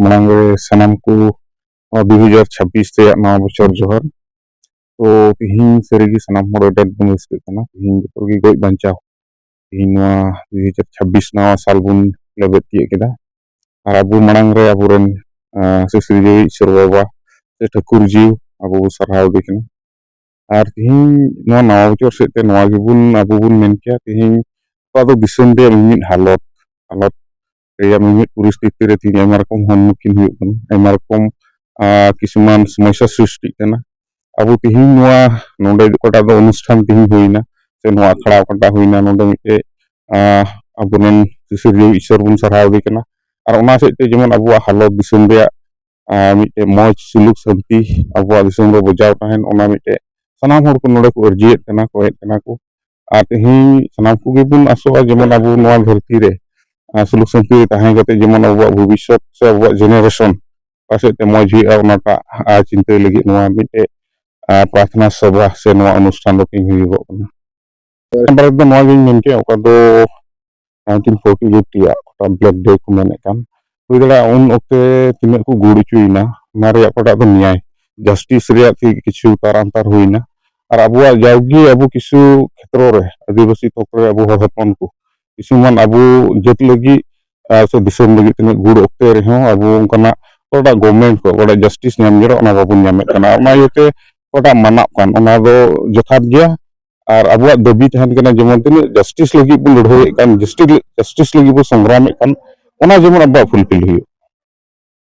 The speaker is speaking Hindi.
मांग सानाम को 2026 से नवा बचर जोहर तो तिहिन सारी सानाम डेट बन रस्कना तिहिन जो गज बांचा तिहिन 2026 नवा साल बन लेबेद तियेदा और अब मांग रे अबुरेन सुसरिया ईश्वर बाबा से ठाकुर जी अब साराव देखना और तिहिन नवा बचर सेते नवा गेबुन अब बुन मेनकिया तिहिन तो दिसम दे मिमिद हालत हालत मिमिद परिस्थिति रे तिहिन आयमा रकम सम्मुखीन हुयुग कना आयमा रकम किसुमान समस्या सृष्टि कना अब तिहिन नवा नोडे कोटा दो अनुष्ठान तिहिन हुइना से नवा अखड़ा कोटा हुइना नोडे मिटे अबुरेन सुसरिया ईश्वर बुन साराव देखना और ओना सेते जेमन अब हालत दिसम दे मिटे मौज सुलुक शांति अब दिसम रे बजाव ताहेन ओना मिटे सानाम हर को नोडे को अर्जियत कना को और तिहिन सानाम को गेबुन आसोआ जेमन अब नवा धरती रे सुलुक शांति ताहें कते जेमन अब भविष्यत से अब जेनेरेशन पासेते मौज हुइआ ओनाटा चिंता लगी नवा मिटे प्रार्थना सभा से नवा अनुष्ठान दो तिहिन हुइगो कना बारे दो नवा गिन मेनके ओका दो 1948 या ओटा ब्लैक डे को मेने कान हुइ दड़ा उन ओक्ते तिना को गुड़ चुइना ना रे ओटा दो न्याय जस्टिस रे किछु तारांतार हुइना और अब जावगी अब किछु क्षेत्र रे आदिवासी तक रे अब हर हपन को किसुमान अब जत लगी से दिसम लगी तिना गुड़ ओक्ते रे हो अब उनकना ओटा गवर्नमेंट को ओटा जस्टिस नाम जरा ओना बाबुन नामे कना ओना योते ओटा माना कान ओना दो जथात गया और अब दाबी तहन कना जेमन तिना जस्टिस लगी बुन लड़होय कान जस्टिस लगी बु संग्राम कान ओना जेमन अब फुलफिल हुई